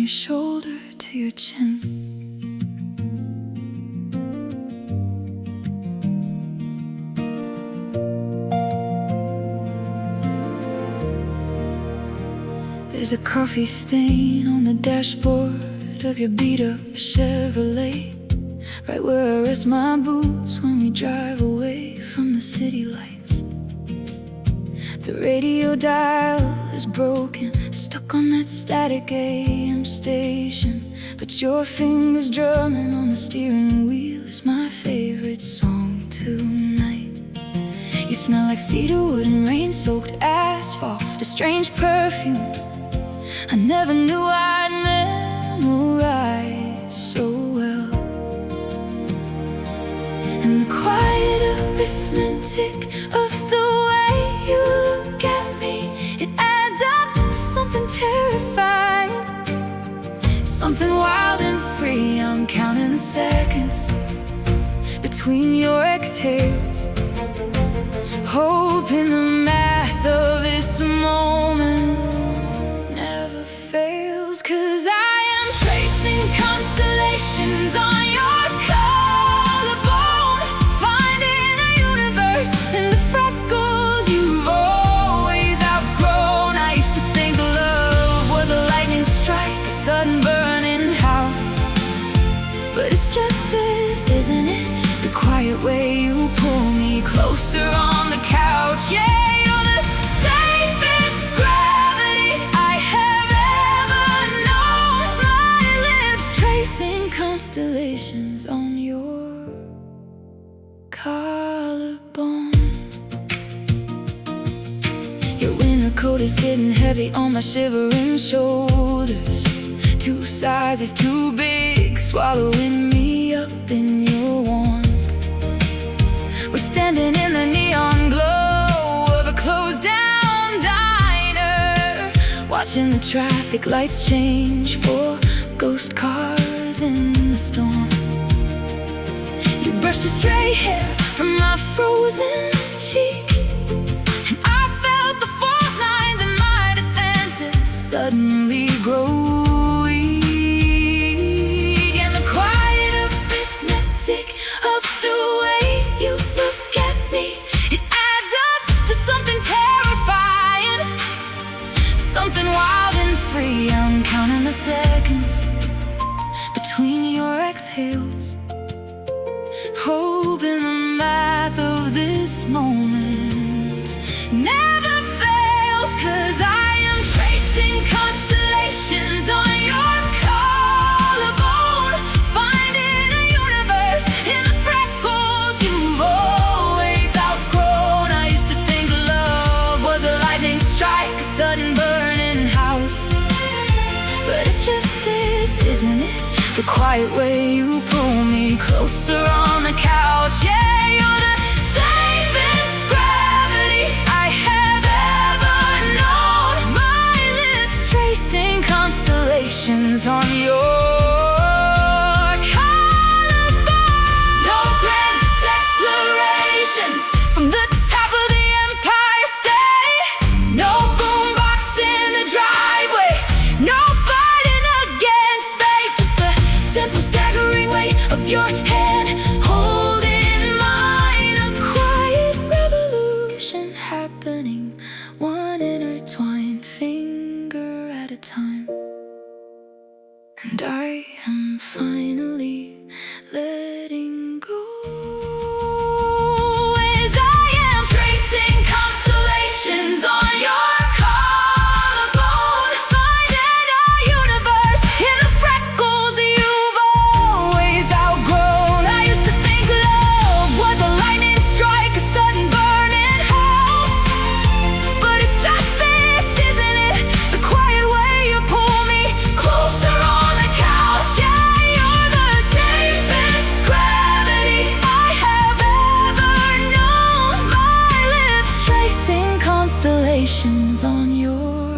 your shoulder to your chin. There's a coffee stain on the dashboard of your beat-up Chevrolet, right where I rest my boots when we drive away from the city lights. The radio dial is broken, stuck on that static AM station, but your fingers drumming on the steering wheel is my favorite song tonight. You smell like cedarwood and rain-soaked asphalt, a strange perfume I never knew I'd memorize so well. And the quiet arithmetic of the way you look at me, it adds up to something terrifying, something wild and free. I'm counting the seconds between your exhales, hoping the math of this moment never fails. 'Cause I am tracing constellations on your collarbone, finding a universe in the freckles you've always outgrown. I used to think love was a lightning strike, a sudden burning house, but it's just this, isn't it? The quiet way you pull me closer on the couch. Yeah, you're the safest gravity I have ever known. My lips tracing constellations on your collarbone. Your winter coat is sitting heavy on my shivering shoulders. Two sizes too big, swallowing me up in your warmth. We're standing in the neon glow of a closed down diner, watching the traffic lights change for ghost cars in the storm. You brushed a stray hair from my frozen cheek, and I felt the fault lines in my defenses suddenly grow weak. And the quiet arithmetic of the way you look at me, it adds up to something terrifying, something wild and free. I'm counting the seconds between your exhales, hoping the math of this moment never fails. 'Cause I am tracing constellations on your collarbone, finding a universe in the freckles you've always outgrown. I used to think love was a lightning strike, a sudden burning house, but it's just this, isn't it? The quiet way you pull me closer on the couch. Yeah, you're the safest gravity I have ever known. My lips tracing constellations on your collarbone. No grand declarations from the top of the Empire State, no boombox in the driveway, no fighting against fate, just the simple staggering weight of your hand holding mine. A quiet revolution happening, one intertwined finger at a time. And I am finally letting go, as I am tracing constellations on your collarbone, finding a universe in the freckles you've always outgrown. I used to think love was a lightning strike, a sudden burning house, but it's just this, isn't it? The quiet way you pull me closer on the couch. Yeah, you're the safest gravity I have ever known. My lips tracing constellations on your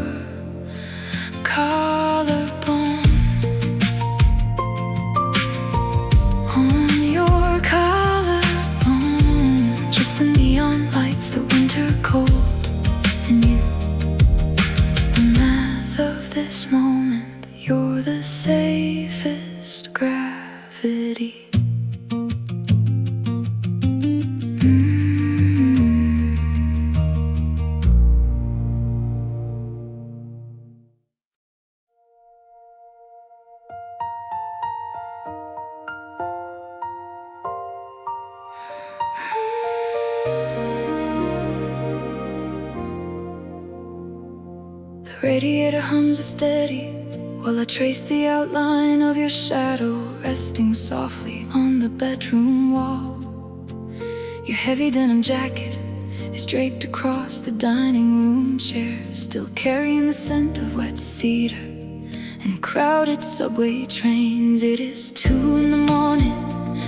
collarbone, on your collarbone. Just the neon lights, the winter cold, and you, the math of this moment. You're the gravity. The radiator hums a steady while I trace the outline of your shadow resting softly on the bedroom wall. Your heavy denim jacket is draped across the dining room chair, still carrying the scent of wet cedar and crowded subway trains. It is 2 in the morning.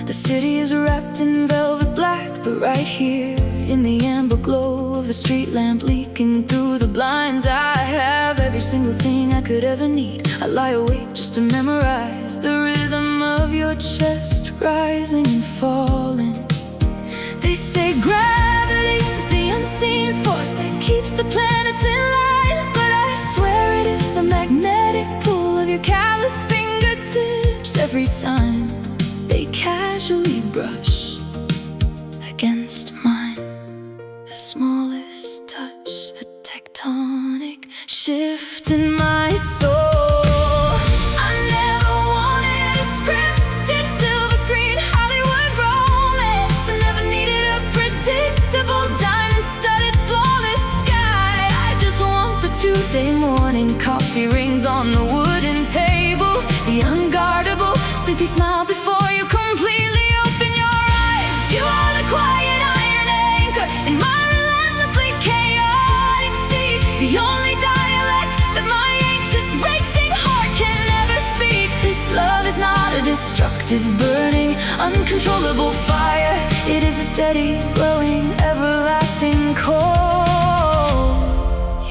The city is wrapped in velvet black, but right here in the amber glow of the street lamp leaking through the blinds, I have every single thing I could ever need. I lie awake just to memorize the rhythm of your chest rising and falling. They say gravity is the unseen force that keeps the planets in line, but I swear it is the magnetic pull of your callous fingertips every time they casually brush against mine. The smallest touch, a tectonic shift in my soul. I never wanted a scripted silver screen Hollywood romance. I never needed a predictable diamond-studded flawless sky. I just want the Tuesday morning coffee rings on the wooden table, the unguardable, sleepy smile before you completely open your eyes. You are the quiet iron anchor in my relentlessly chaotic sea, the only dialect that my anxious racing heart can never speak. This love is not a destructive, burning, uncontrollable fire. It is a steady, glowing, everlasting coal.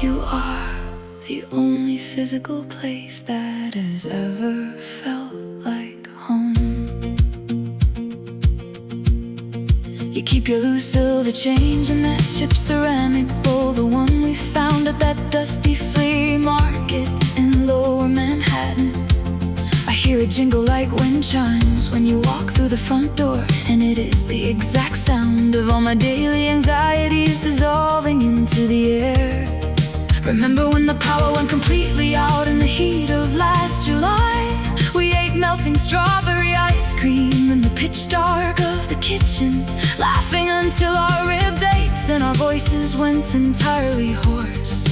You are the only physical place that has ever felt like home. You keep your loose silver change in that chip ceramic bowl, the one we found at that dusty flea market in Lower Manhattan. I hear it jingle like wind chimes when you walk through the front door, and it is the exact sound of all my daily anxieties dissolving into the air. Remember when the power went completely out in the heat of last July? We ate melting strawberry ice cream in the pitch dark of the kitchen, laughing until our ribs ached and our voices went entirely hoarse.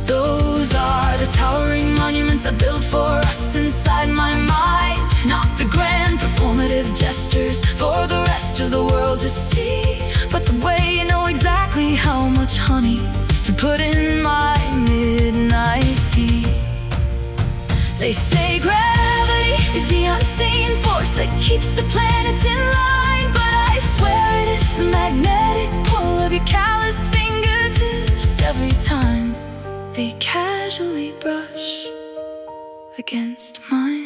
Those are the towering monuments I built for us inside my mind, not the grand performative gestures for the rest of the world to see, but the way you know exactly how much honey to put in my midnight tea. They say gravity is the unseen force that keeps the planets in line, but I swear it is the magnetic pull of your calloused fingertips every time they casually brush against mine.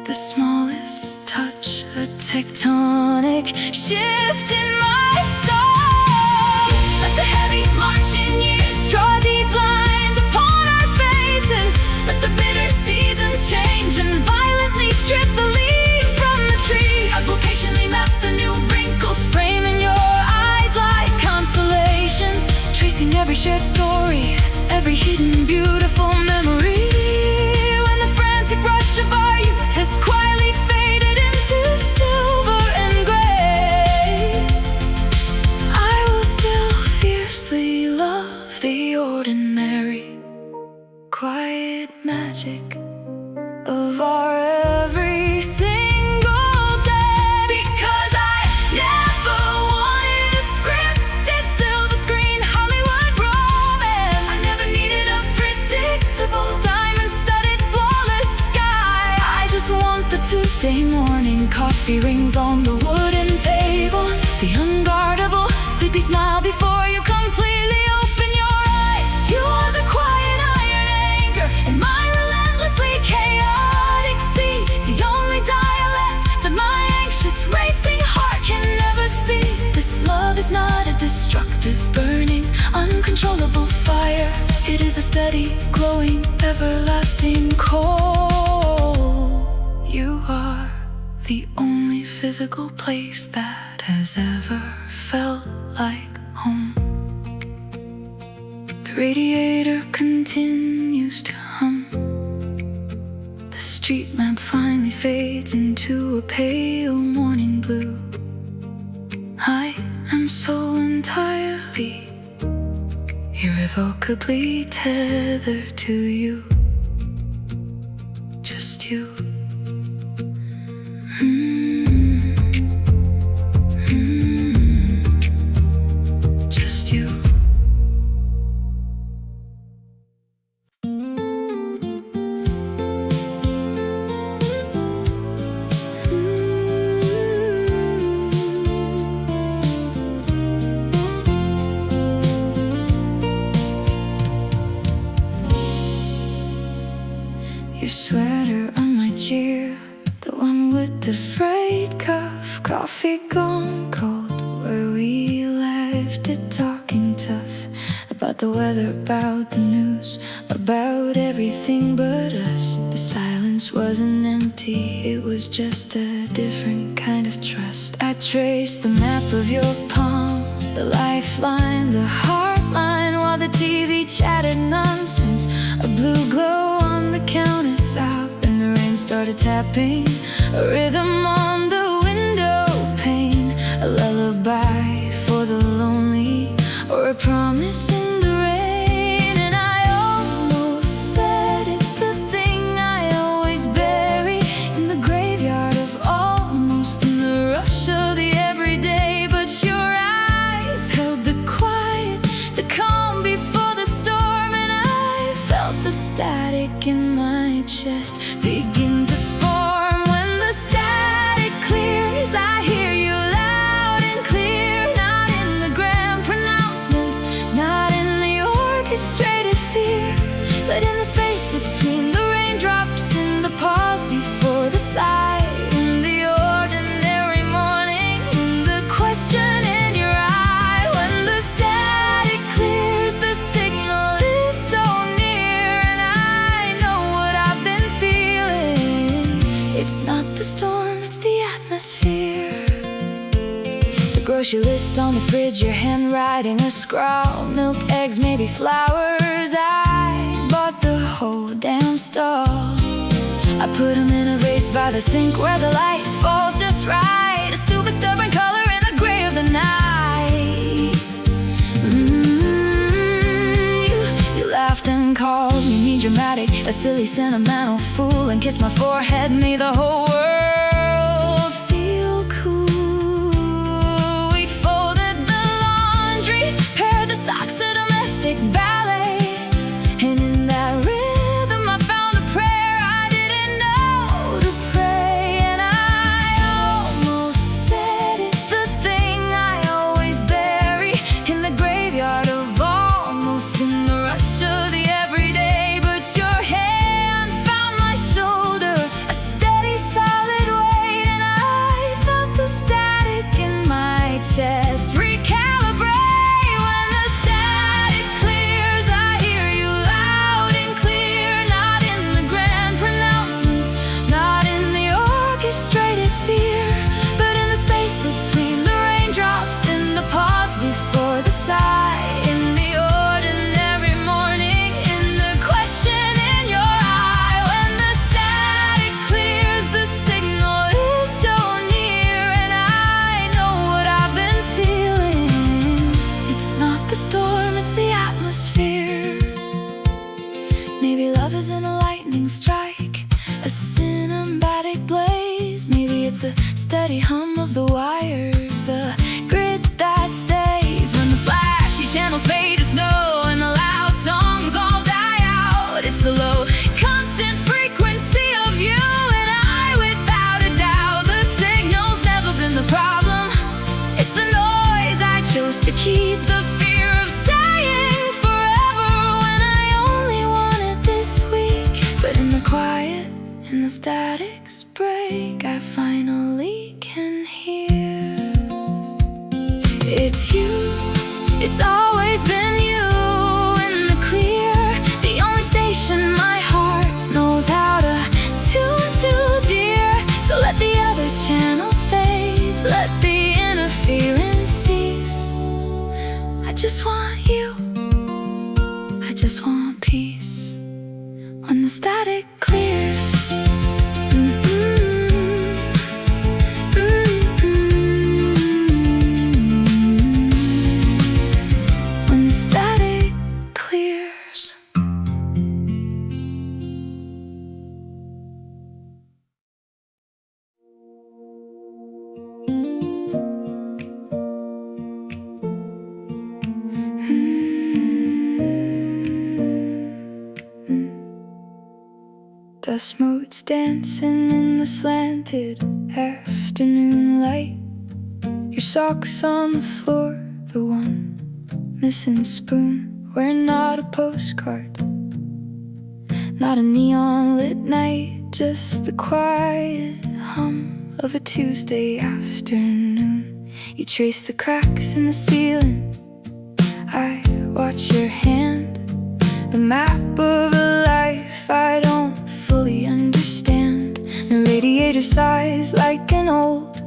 The smallest touch, a tectonic shift in my soul. Let the heavy marching years draw deep lines upon our faces. Let the bitter seasons change and violently strip the leaves from the tree, as we'll patiently map the new wrinkles, framing your eyes like constellations, tracing every shared story, every hidden beautiful memory. When the frantic rush of our youth has quietly faded into silver and gray, I will still fiercely love the ordinary, quiet magic of our every single day. Because I never wanted a scripted silver screen Hollywood romance. I never needed a predictable diamond-studded flawless sky. I just want the Tuesday morning coffee rings on the wooden table, the unguardable, sleepy smile before you completely open your eyes. You are the quiet iron anchor in my relentlessly chaotic sea, the only dialect that my anxious racing heart can never speak. This love is not a destructive, burning, uncontrollable fire. It is a steady, glowing, everlasting coal. You are the only physical place that has ever felt like home. The radiator continues to hum. The street lamp finally fades into a pale morning blue. I am so entirely, irrevocably tethered to you. Just you. Just you. Your sweater on my chair, the one with the frayed cuff, coffee gone cold, where we left it talking tough about the weather, about the news, about everything but us. The silence wasn't empty, it was just a different kind of trust. I traced the map of your palm, the lifeline, the heart line, while the TV chattered nonsense. A blue glow on the countertop, and the rain started tapping, a rhythm on the window pane, a lullaby for the lonely, or a promise in the rain. And I almost said it, the thing I always bury in the graveyard of almost, in the rush of the everyday. But your eyes held the quiet, the calm before the storm, and I felt the static in my chest begin to form. When the static clears, I hear you loud and clear, not in the grand pronouncements, not in the orchestrated fear, but in the space between the raindrops and the pause before the sigh, in the ordinary morning, in the question in your eye. When the static clears, the signal is so near, and I know what I've been feeling. It's not the storm, it's the atmosphere. The grocery list on the fridge, your handwriting a scrawl, milk, eggs, maybe flowers. I bought the whole damn stall. I put them in a vase by the sink where the light falls just right, a stupid stubborn color in the gray of the night. You laughed and called me melodramatic, a silly sentimental fool, and kissed my forehead, made the whole world feel cool. We folded the laundry, paired the socks, a domestic ballet, and in that rhythm I found a prayer I didn't know to pray. And I almost said it, the thing I always bury in the graveyard of almost, in the rush of the everyday. But your hand found my shoulder, a steady solid weight, and I felt the static in my chest recalibrate. When the static clears, I hear you loud and clear, not in the grand pronouncements, not in the orchestrated fear, but in the space between the raindrops and the pause before the sigh, in the ordinary morning, in the question in your eye. When the static clears, the signal is so near, and I know what I've been feeling. It's not the storm, it's the atmosphere. Maybe love isn't a lightning strike, a cinematic blaze. Maybe it's the steady hum of the wires, the grit that stays. When the flashy channels fade to snow and the loud songs all die out, it's the low, constant frequency of you and I, without a doubt. The signal's never been the problem, it's the noise I chose to keep, the fear of saying forever when I only wanted this week. But in the quiet, in the static's break, I finally can hear. It's you, it's always been you, in the clear, the only station my heart knows how to tune to, dear. So let the other Dust motes dancing in the slanted afternoon light. Your socks on the floor, the one missing spoon. We're not a postcard, not a neon lit night, just the quiet hum of a Tuesday afternoon. You trace the cracks in the ceiling, I watch your hand, the map of a life I don't fully understand. The radiator sighs like an old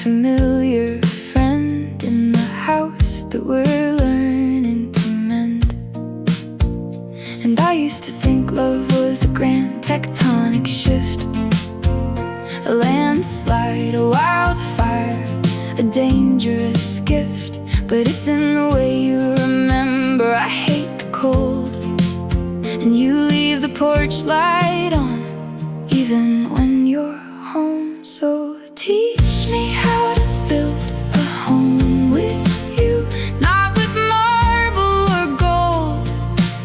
familiar friend in the house that we're learning to mend. And I used to think love was a grand tectonic shift, a landslide, a wildfire, a dangerous gift. But it's in the way you remember. I hate the cold, and you leave the porch light on even when you're home. So teach me how to build a home with you, not with marble or gold,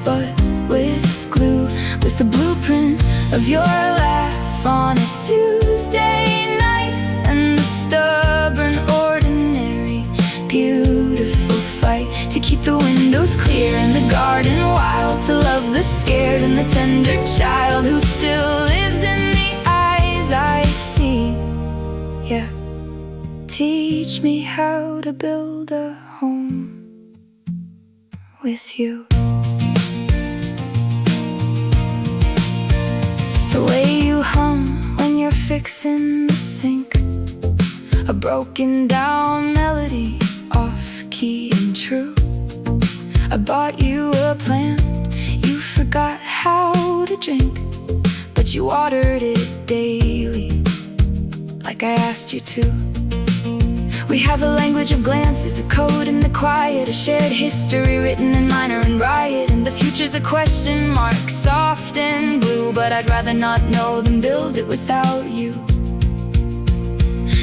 but with glue, with the blueprint of your laugh on a Tuesday night, and the stubborn, ordinary, beautiful fight to keep the windows clear and the garden wild, to love the scared and the tender child who still lives in the eyes I see. Yeah, teach me how to build a home with you. The way you hum when you're fixing the sink, a broken down melody, off key and true. I bought you a plant you forgot how to drink, but you watered it daily like I asked you to. We have a language of glances, a code in the quiet, a shared history written in minor and riot. And the future's a question mark, soft and blue, but I'd rather not know than build it without you.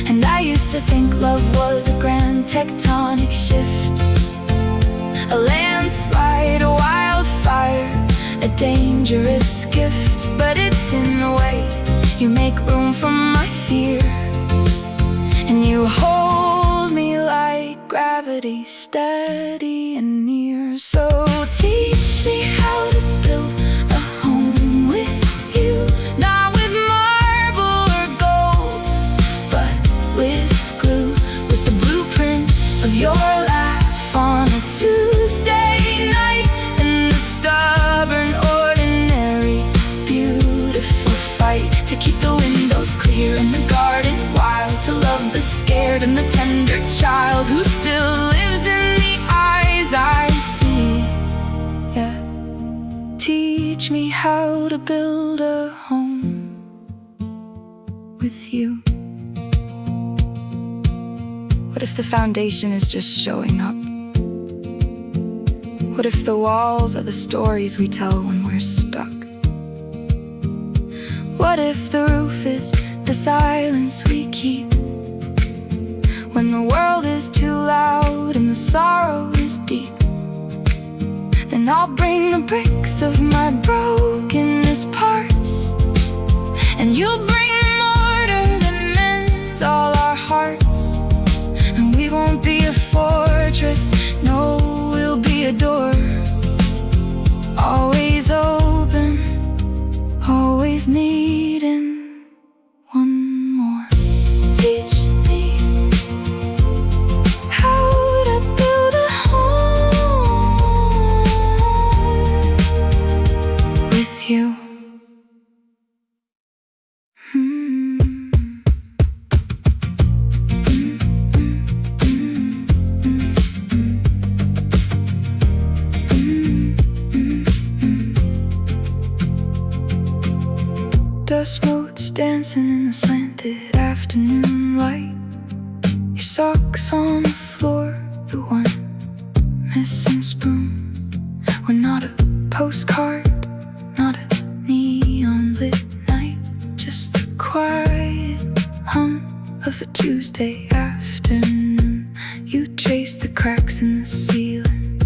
And I used to think love was a grand tectonic shift, a landslide, a wildfire, a dangerous gift. But it's in the way you make room for my fear, and you hold me like gravity, steady and near. So teach me how to build a home with you, not with marble or gold, but with glue, with the blueprint of your laugh on a Tuesday night, and the stubborn, ordinary, beautiful fight to keep the windows clear and the garden wild, to love the scared and the tender child who still lives in the eyes I see. Yeah, teach me how to build a home with you. What if the foundation is just showing up? What if the walls are the stories we tell when we're stuck? What if the roof is the silence we keep when the world is too loud and the sorrow is deep? Then I'll bring the bricks of my brokenness parts, and you'll bring the mortar that mends all our hearts. And we won't be a fortress, no, we'll be a door, always open, always needing one more. Teach me how to build a home with you. Dust motes dancing in the slanted afternoon light. Your socks on the floor, the one missing spoon. We're not a postcard, not a neon lit night, just the quiet hum of a Tuesday afternoon. You trace the cracks in the ceiling,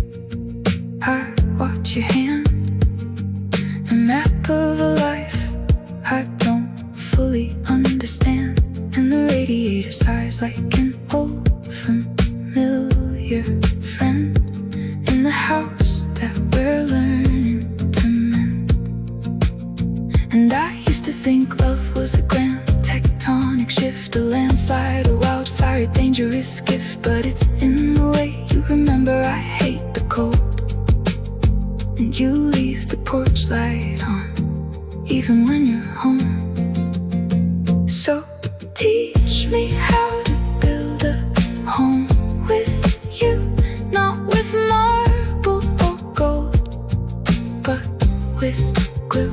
I watch your hand, the map of a life I appears like an old familiar friend in the house that we're learning to mend. And I used to think love was a grand tectonic shift, a landslide, a wildfire, a dangerous gift. But it's in the way you remember. I hate the cold, and you leave the porch light on even when you're home. So teach me how to build a home with you, not with marble or gold, but with glue,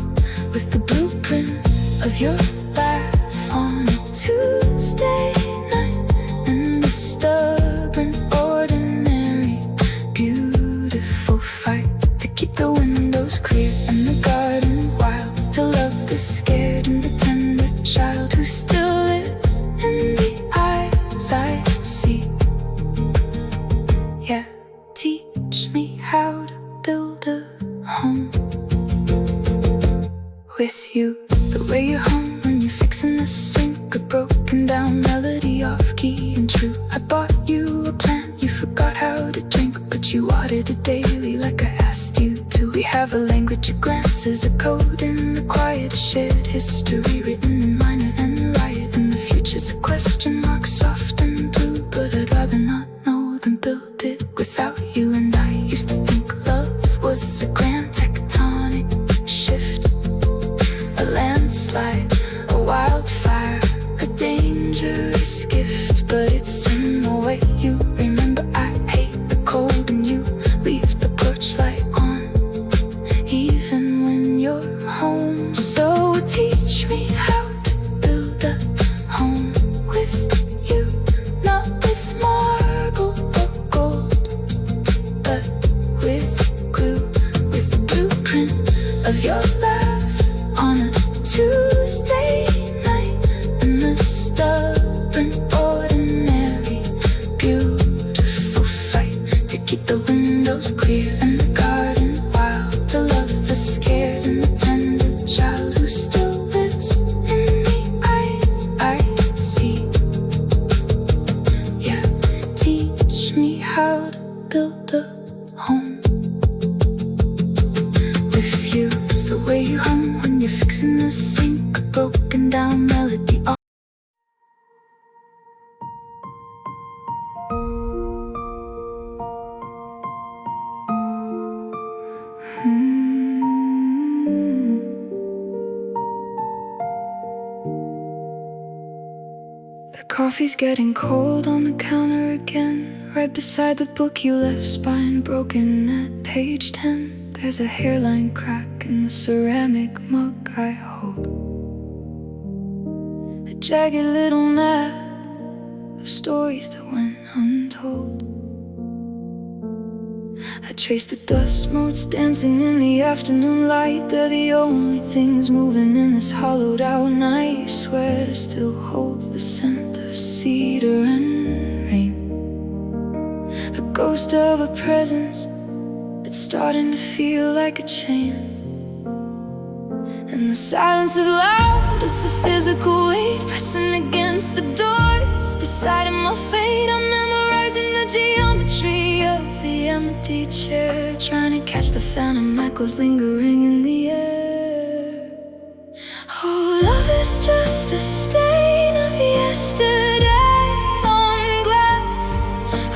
with the blueprint of your life on a Tuesday night, and the stubborn, ordinary, beautiful fight to keep the windows clear and the garden wild, to love the scared and the tender child who still lives in the eyes I see. Yeah, teach me how to build a home with you. The way you hum when you're fixing the sink, a broken down melody off key and true. I bought you a plant you forgot how to drink, but you watered it daily like I asked you to. We have a language of glances, a code in the quiet, shared history written in minor and riot. And the future's a question mark, soft and blue, but I'd rather not know than build it without you. And I used to think love was a grand tectonic shift, a landslide, a wildfire, a dangerous gift. But it's in the way you remember. I hate the cold, and you leave the porch light on even when you're home. So teach me how to build a home with you, not with marble or gold, but with glue, with the blueprint of your life on a Tuesday night, and the stubborn, ordinary, beautiful fight to keep the windows clear and the garden wild, to love the scared and the tender child who still lives in the eyes I see. Yeah, teach me how to build a home with you. The way you hum when you're fixing the sink, a broken down melody off. The coffee's getting cold on the counter again, right beside the book you left, spine broken at page 10. There's a hairline crack in the ceramic mug I hold, a jagged little map of stories that went untold. I trace the dust motes dancing in the afternoon light. They're the only things moving in this hollowed out night. Your sweater still holds the scent of cedar and rain, a ghost of a presence that's starting to feel like a chain. And the silence is loud, it's a physical weight pressing against the doors, deciding my fate. I'm memorizing the geometry of the empty chair, trying to catch the phantom echoes lingering in the air. Oh, love is just a stain of yesterday on glass,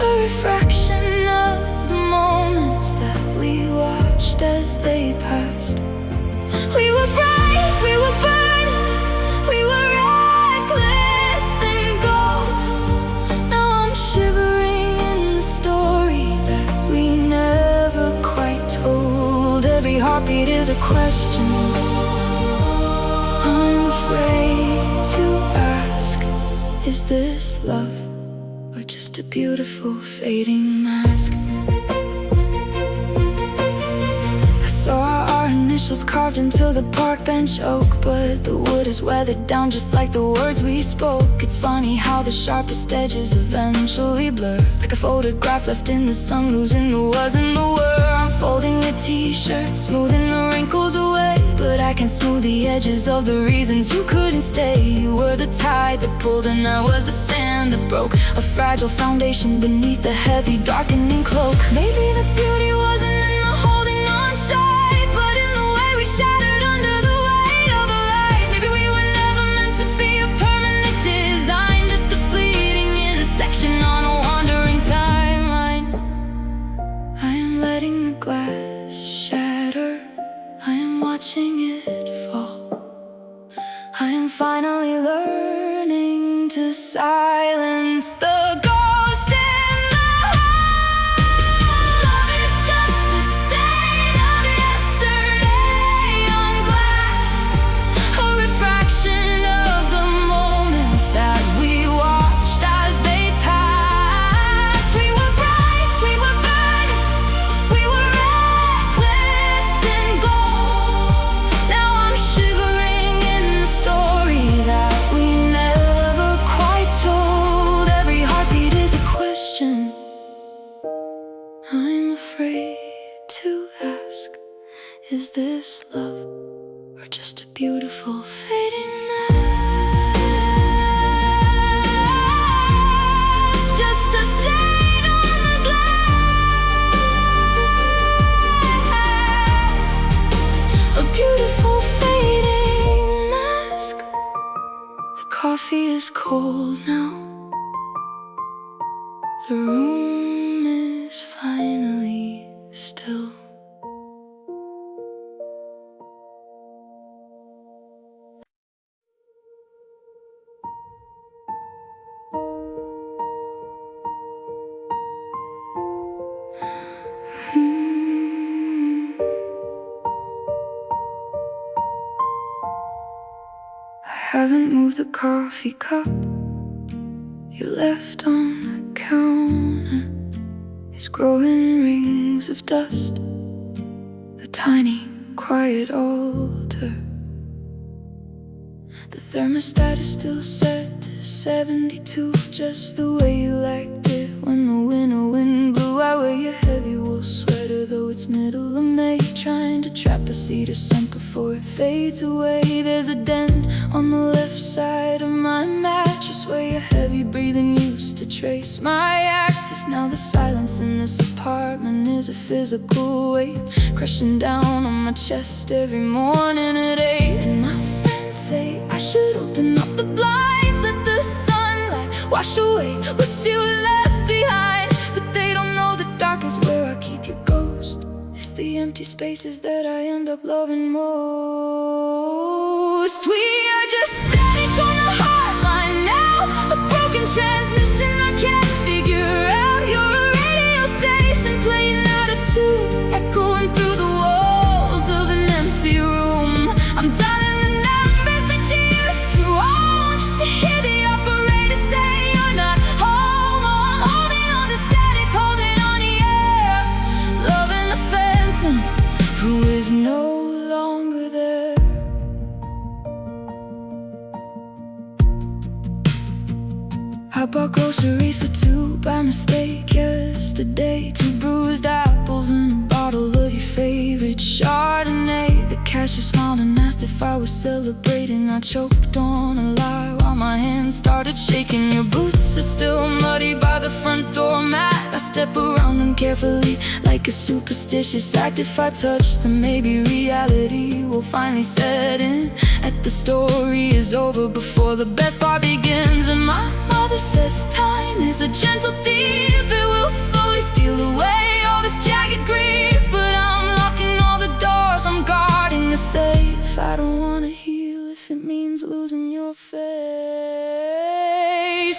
a refraction of the moments that we watched as they passed. We were bright, we were burning, we were reckless and gold. Now I'm shivering in the story that we never quite told. Every heartbeat is a question I'm afraid to ask. Is this love, or just a beautiful fading mask? I saw our initials initials carved into the park bench oak, but the wood is weathered down just like the words we spoke. It's funny how the sharpest edges eventually blur, like a photograph left in the sun, losing the was and the were. I'm folding the t-shirt, smoothing the wrinkles away, but I can smooth the edges of the reasons you couldn't stay. You were the tide that pulled and I was the sand that broke, a fragile foundation beneath the heavy darkening cloak. Maybe the beauty wasn't in the holding on tight, but in the way we shattered under the weight of the light. Maybe we were never meant to be a permanent design, just a fleeting intersection on a wandering timeline. I am letting the glass shatter, I am watching it fall. I am finally learning to silence the ghost in the heart. Love is just a stain of yesterday on glass, a refraction of the moments that we watched as they passed. We were bright, we were burning, we were reckless and bold. Now I'm shivering in the story that we never quite told. Every heartbeat is a question I'm afraid to ask. Is this love or just a beautiful fading mask? Just a stain on the glass, a beautiful fading mask. The coffee is cold now, the room is finally still. I haven't moved the coffee cup you left on the counter. It's growing rings of dust, a tiny, quiet altar. The thermostat is still set to 72, just the way you liked it when the winter wind blew. I wear your heavy wool sweater, though it's middle of May, trying to trap the cedar scent before it fades away. There's a dent on the left side of my mattress where your heavy breathing used to trace my axis. Now the silence in this apartment is a physical weight, crushing down on my chest every morning at 8. And my friends say I should open up the blinds, let the sunlight wash away what you left behind. But they don't know the dark is where I keep your ghost. It's the empty spaces that I end up loving most. We are just static on the hotline now, a broken transmission I can't figure out. You're a radio station playing out of tune, echoing through the walls of an empty room. I'm dialing the numbers that you used to own, just to hear the operator say you're not home. Oh, I'm holding on to static, holding on to air, loving a phantom who is no longer there. I bought groceries for two by mistake yesterday, 2 bruised apples and a bottle of your favorite Chardonnay. The cashier smiled and asked if I was celebrating. I choked on a lie while my hands started shaking. Your boots are still muddy by the front door mat. I step around them carefully like a superstitious act. If I touch them, maybe reality will finally set in. At the story is over before the best part begins. And my mother says time is a gentle thief, it will slowly steal away all this jagged grief. But I'm locking all the doors, I'm guarding the safe. I don't wanna heal if it means losing your face.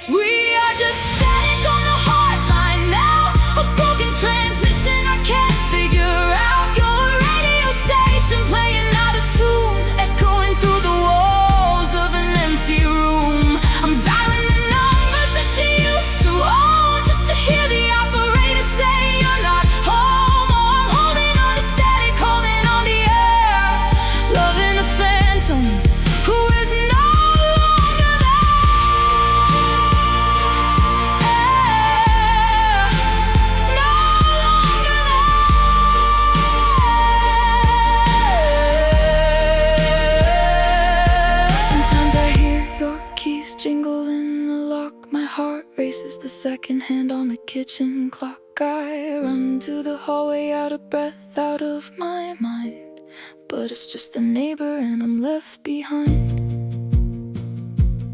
We are just static on the hotline now, a broken transmission I can't figure out. Your radio station playing out of tune, echoing through the walls of an empty room. I'm dialing the numbers that you used to own, just to hear the operator say you're not home. Oh, I'm holding on to static, holding on the air, second hand on the kitchen clock. I run to the hallway, out of breath, out of my mind. But it's just the neighbor and I'm left behind.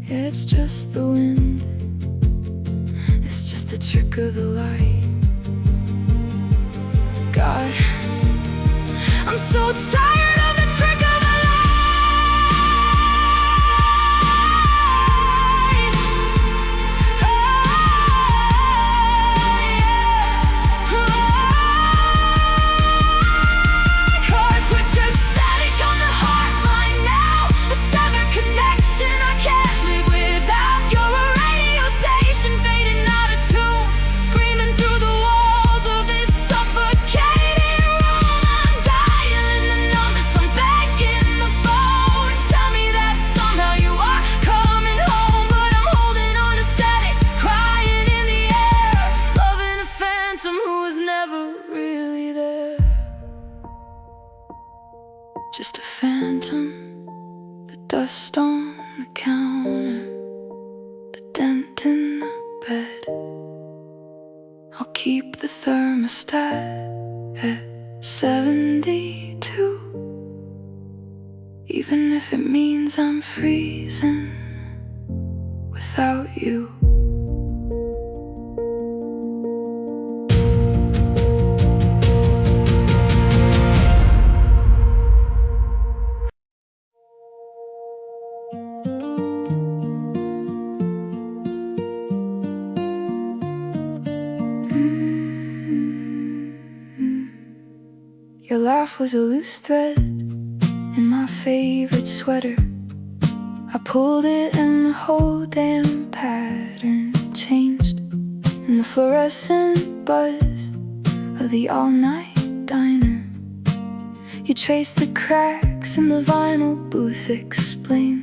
It's just the wind, it's just the trick of the light. God, I'm so tired of the trick of the light. Cause we're just static on the hotline now, a severed connection I can't live without. You're a radio station fading out of tune, screaming through the walls of this suffocating room. I'm dialing the numbers, I'm begging the phone. Tell me that somehow you are coming home, but I'm holding on to static, crying in the air, loving a phantom who was never really there. Just a phantom, the dust on the counter, the dent in the bed. I'll keep the thermostat at 72, even if it means I'm freezing without you. Your laugh was a loose thread in my favorite sweater. I pulled it and the whole damn pattern changed. In the fluorescent buzz of the all-night diner, you traced the cracks in the vinyl booth, explain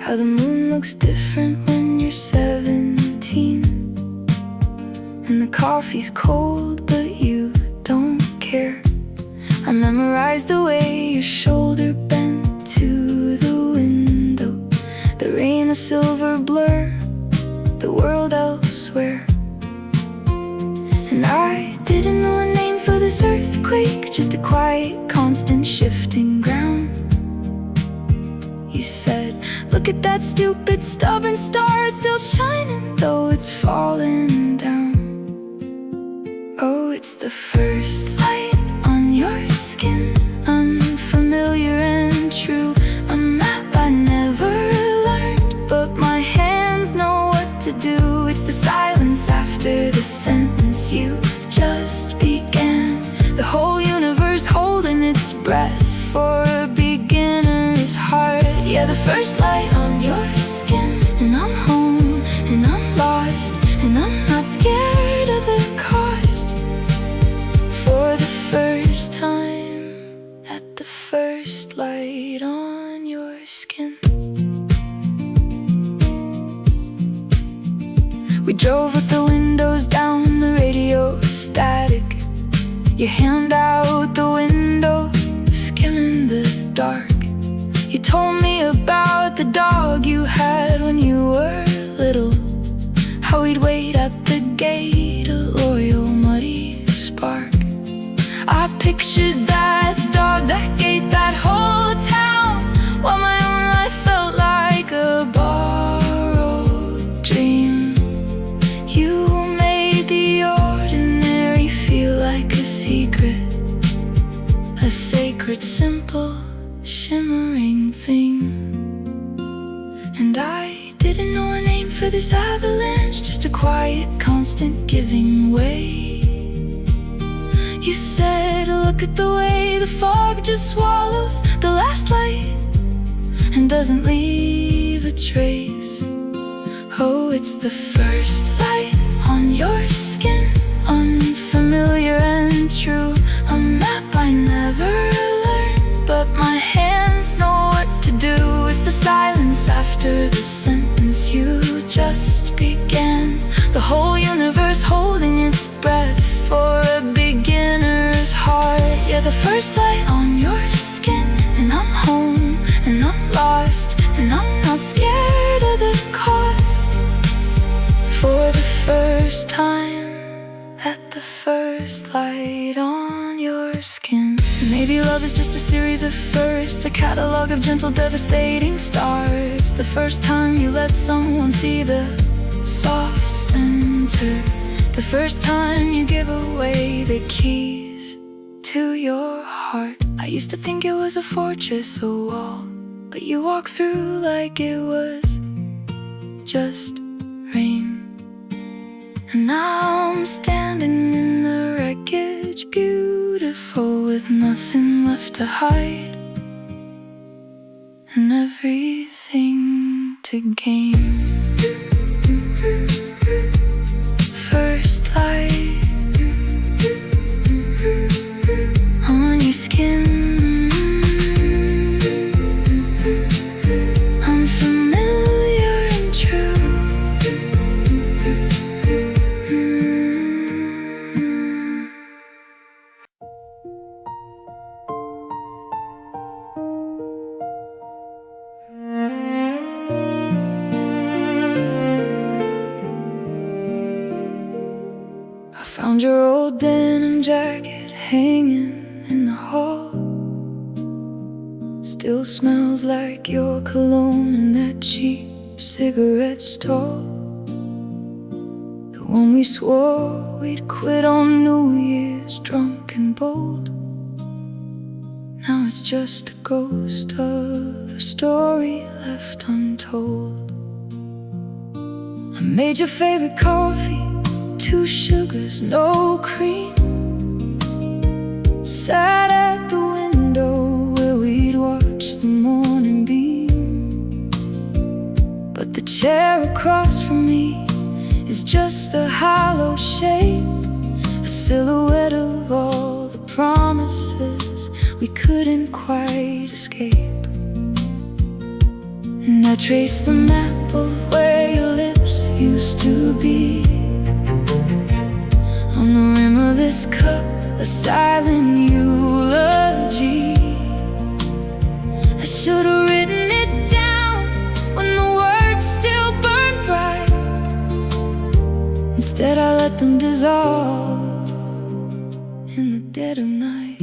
how the moon looks different when you're 17. And the coffee's cold but you don't care. I memorized the way your shoulder bent to the window, the rain a silver blur, the world elsewhere. And I didn't know a name for this earthquake, just a quiet, constant shifting ground. You said, look at that stupid, stubborn star, it's still shining though it's falling down. Oh, it's the first light on your skin, unfamiliar and true. A map I never learned, but my hands know what to do. It's the silence after the sentence you just began. The whole universe holding its breath for a beginner's heart. Yeah, the first light on your skin, and I'm home, and I'm lost, and I'm not scared of the cost. For the first time, at the first light on your skin. We drove with the windows down, the radio static, your hand out the window, skimming the dark. You told me about the dog you had when you were little, how we'd wait at the gate, a loyal muddy spark. I pictured that dog, that gate, that whole town, while my own life felt like a borrowed dream. You made the ordinary feel like a secret, a sacred, simple, shimmering thing. And I didn't know a name for this avalanche, just a quiet, constant giving way. You said, look at the way the fog just swallows the last light and doesn't leave a trace. Oh, it's the first light on your skin, unfamiliar and true. A map I never learned, but my hands know what to do. It's the silence after the sentence you just began. The whole universe holding its breath for a beginner's heart. Yeah, the first light on your skin, and I'm home, and I'm lost, and I'm not scared of the cost. For the first time, at the first light on your skin. Maybe love is just a series of firsts, a catalog of gentle, devastating starts. The first time you let someone see the soft center. The first time you give away the keys to your heart. I used to think it was a fortress, a wall, but you walk through like it was just rain. And now I'm standing in the wreckage, beautiful, with nothing left to hide and everything to gain. First light on your skin, unfamiliar and true. Found your old denim jacket hanging in the hall. Still smells like your cologne in that cheap cigarette stall. The one we swore we'd quit on New Year's, drunk and bold. Now it's just a ghost of a story left untold. I made your favorite coffee, 2 sugars, no cream. Sat at the window where we'd watch the morning beam. But the chair across from me is just a hollow shape, a silhouette of all the promises we couldn't quite escape. And I trace the map of where your lips used to be. On the rim of this cup, a silent eulogy. I should have written it down when the words still burned bright. Instead I let them dissolve in the dead of night.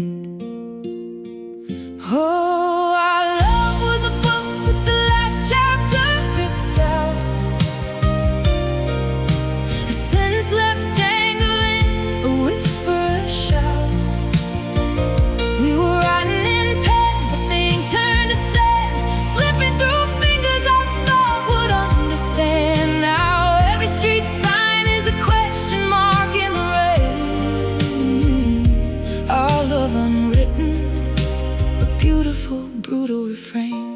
Oh, our love was a book with the last chapter ripped out, a sentence left dangling, a whisper, a shout. We were writing in pen, but the ink turned to sand, slipping through fingers I thought would understand. Now every street sign is a question mark in the rain. Our love unwritten, a beautiful, brutal refrain.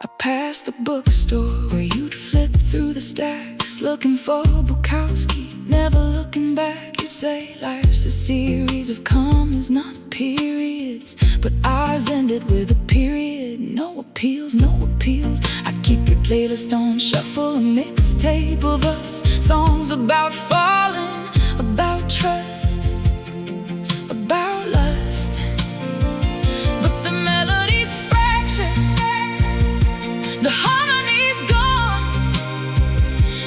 I passed the bookstore where you'd flip through the stacks, looking for Bukowski, never looking back. You'd say life's a series of commas, not periods, but ours ended with a period. No appeals, no appeals. I keep your playlist on shuffle, a mixtape of us, songs about falling, about trust, about lust. But the melody's fractured, the harmony's gone,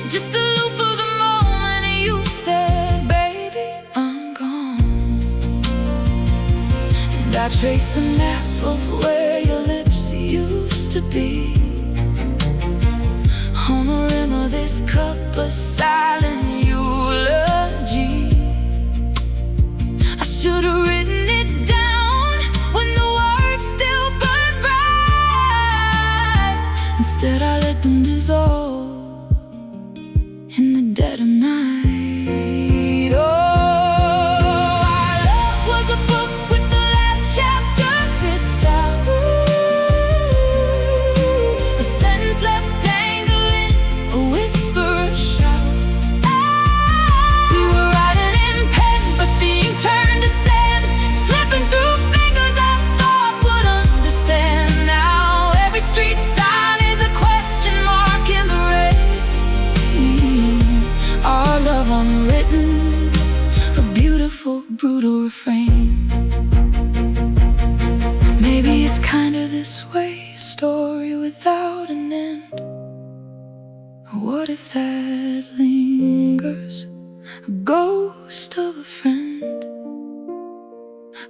just a loop of the moment you said, baby, I'm gone. And I trace the map of where your lips used to be. On the rim of this cup, a silent eulogy. I should have written it down when the words still burn bright. Instead I let them dissolve in the dead of night. Oh, our love was a book with the last chapter ripped out, a sentence left dangling, a whisper, a shout. We were writing in pen, but the ink turned to sand, slipping through fingers I thought would understand. Now every street sign is a question mark in the rain. Our love unwritten, a beautiful, brutal refrain. Maybe it's kinda this way, a story without an end, a What if that lingers, a ghost of a friend?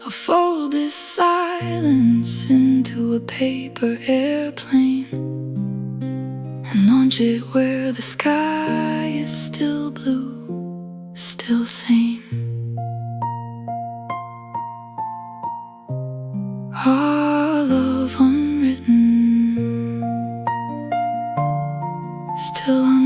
I'll fold this silence into a paper airplane and launch it where the sky is still blue, still sane. Our love unwritten, still unwritten.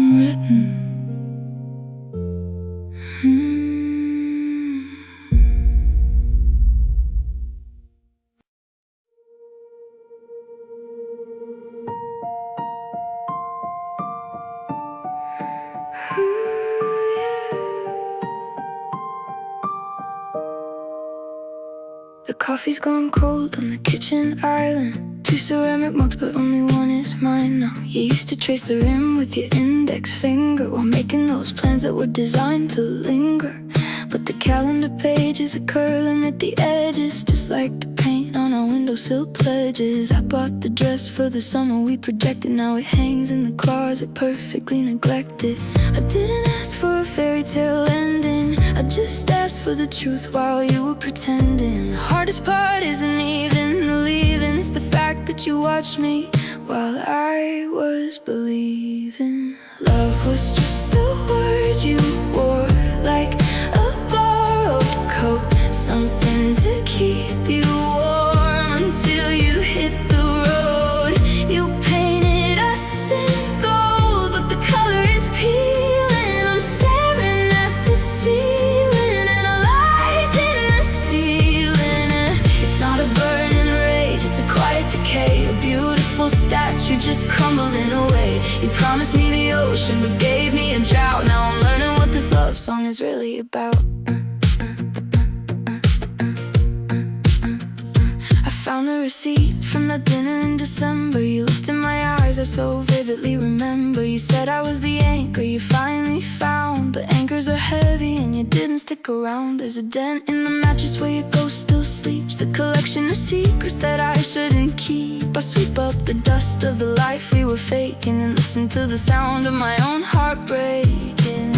The coffee's gone cold on the kitchen island. 2 ceramic mugs, but only one is mine now. You used to trace the rim with your index finger while making those plans that were designed to linger. But the calendar pages are curling at the edges, just like the paint on our windowsill pledges. I bought the dress for the summer we projected. Now it hangs in the closet, perfectly neglected. I didn't ask for a fairy tale ending, I just asked for the truth while you were pretending. The hardest part isn't even the leaving, it's the fact that you watched me while I was believing. Love was just a word you wore, like a borrowed coat, something to keep you warm until you hit the road. You painted us in gold, but the color is peeling. I'm staring at the ceiling, analyzing this feeling. It's not a burning rage, it's a quiet decay, a beautiful statue just crumbling away. You promised me the ocean, but gave me a drought. Now I'm learning what this love song is really about. I found the receipt from that dinner in December. You looked in my eyes, I so vividly remember. You said I was the anchor you finally found, but anchors are heavy and you didn't stick around. There's a dent in the mattress where your ghost still sleeps, a collection of secrets that I shouldn't keep. I sweep up the dust of the life we were faking and listen to the sound of my own heart breaking.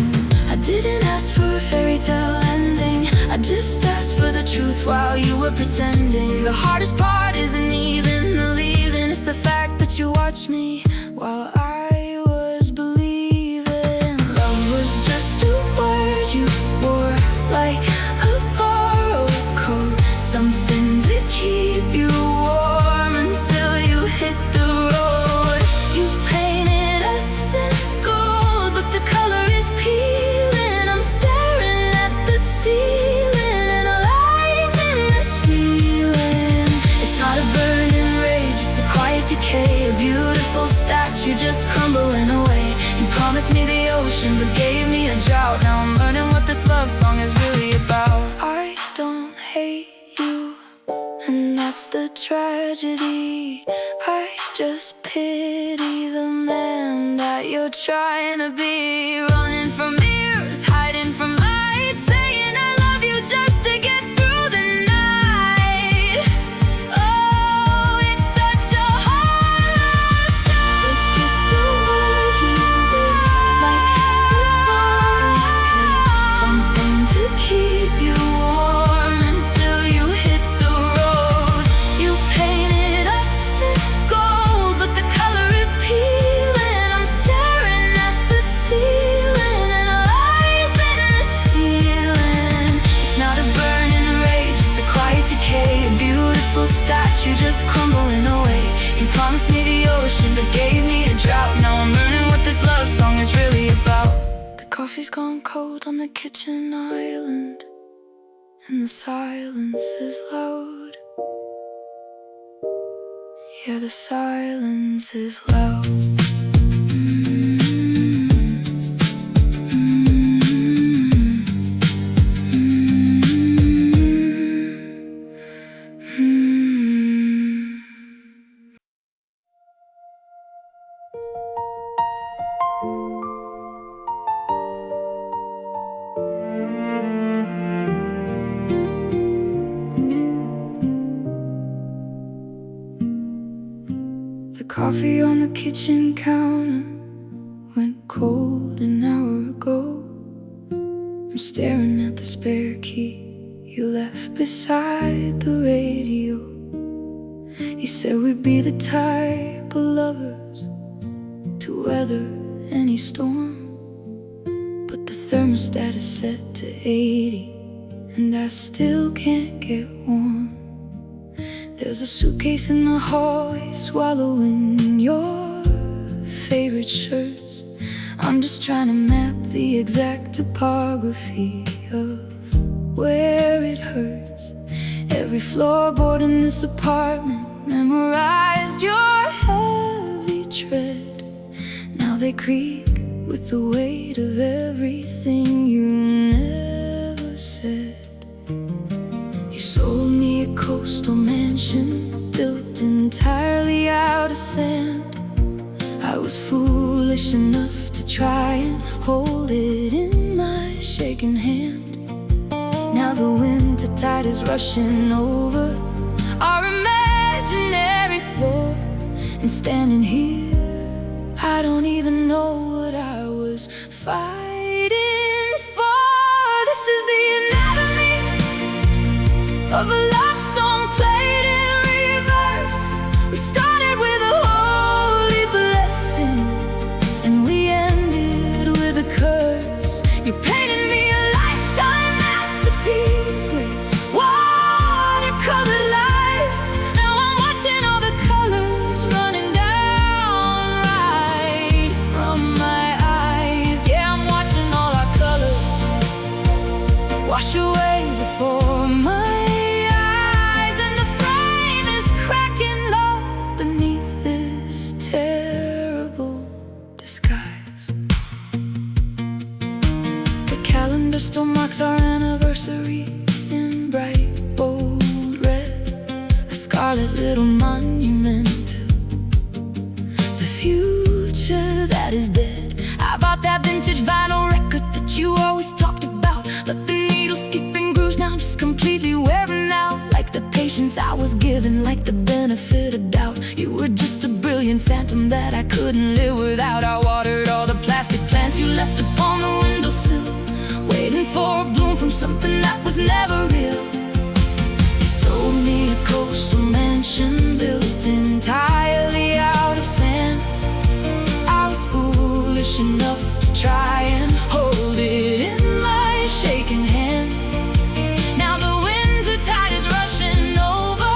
I didn't ask for a fairy tale ending, I just asked for the truth while you were pretending. The hardest part isn't even the leaving, it's the fact that you watched me while I was believing. Love was just a word you wore, like a borrowed coat, something to keep you warm until you hit the road. You painted us in gold, but the color is peeling. I'm staring at the ceiling, analyzing this feeling. It's not a burning rage, it's a quiet decay, a beautiful statue just crumbling away. You promised me the ocean, but gave me a drought. Now I'm learning what this love song is really about. I don't hate you, and that's the tragedy. I just pity the man that you're trying to be. Running from mirrors, hiding from light, saying I love you just to get through the night. Oh, it's such a hollow sound. It's just a word you live, like something to keep you warm until you hit the road. You painted us in gold, but the color is peeling. I'm staring at the ceiling, analyzing this feeling. It's not a burning rage, it's a quiet decay, a beautiful statue just crumbling away. You promised me the ocean, but gave me a drought. Now I'm learning what this love song is really about. The coffee's gone cold on the kitchen island, and the silence is loud. Yeah, the silence is loud. The coffee on the kitchen counter went cold. I'm staring at the spare key you left beside the radio. You said we'd be the type of lovers to weather any storm, but the thermostat is set to 80 and I still can't get warm. There's a suitcase in the hallway swallowing your favorite shirts. I'm just trying to map the exact topography of where it hurts. Every floorboard in this apartment memorized your heavy tread. Now they creak with the weight of everything you never said. You sold me a coastal mansion built entirely out of sand. I was foolish enough to try and hold it in my shaking hand. Now the winter tide is rushing over our imaginary floor, and standing here, I don't even know what I was fighting for. This is the anatomy of a love song played in reverse. We started with a holy blessing and we ended with a curse. You painted me a lifetime masterpiece with watercolor lies. Now I'm watching all the colors running down right from my eyes. Yeah, I'm watching all our colors wash away before my eyes, and the frame is cracking love beneath this terrible disguise. The calendar still marks our anniversary in bright, bold red, a scarlet little monument to the future that is dead. I bought that vintage vinyl record that you always talked about, but the needle skipping grooves now just completely wearing out. Like the patience I was given, like the benefit of doubt. You were just a brilliant phantom that I couldn't live without. I watered all the plastic plants you left upon the windowsill, waiting for a bloom from something that was never real. You sold me a coastal mansion built entirely out of sand. I was foolish enough to try and hold it in my shaking hand. Now the winter tide is rushing over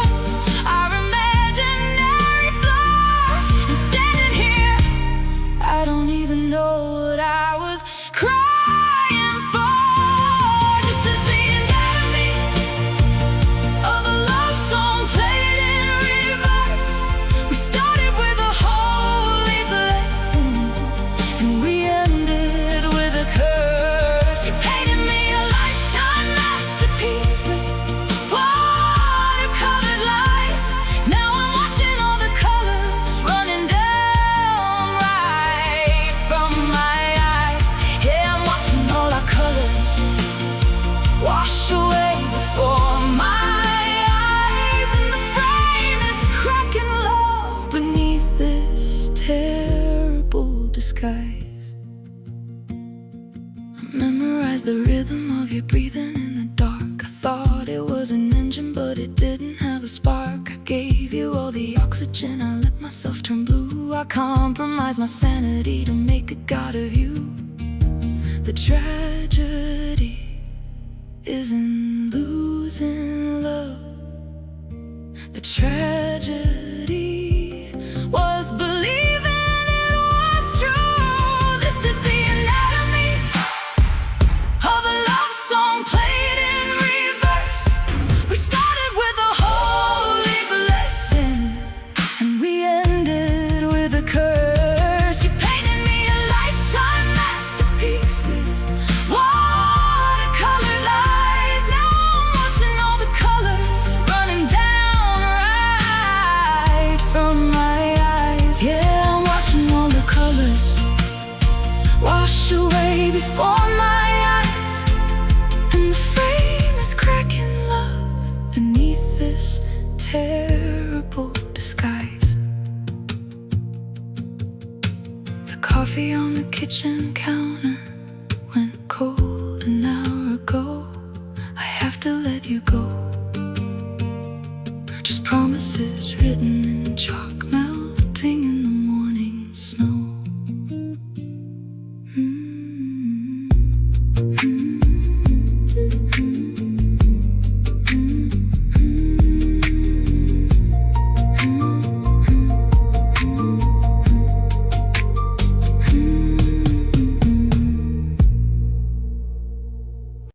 our imaginary floor, and standing here, I don't even know what I was crying for. This is the anatomy of a love song played in reverse. We started with a holy blessing and we ended with a curse. You painted me a lifetime masterpiece with watercolored lies. Now I'm watching all the colors running down right from my eyes. Yeah, I'm watching all our colors wash away before my eyes, and the frame is cracking love beneath this terrible disguise. I memorized the rhythm of your breathing in the dark. I thought it was an engine, but it didn't have a spark. I gave you all the oxygen, I let myself turn blue. I compromised my sanity to make a god of you. The tragedy is in losing love. The tragedy was believing it was true. This is the anatomy of a love song played in reverse. We started with a holy blessing and we ended with a curse. You painted me a lifetime masterpiece with watercolor lies. Now I'm watching all the colors running down right from my eyes. Yeah, I'm watching all the colors wash away before my eyes, and the frame is cracking love beneath this terrible disguise. The coffee on the kitchen counter went cold, and now you go. Just promises written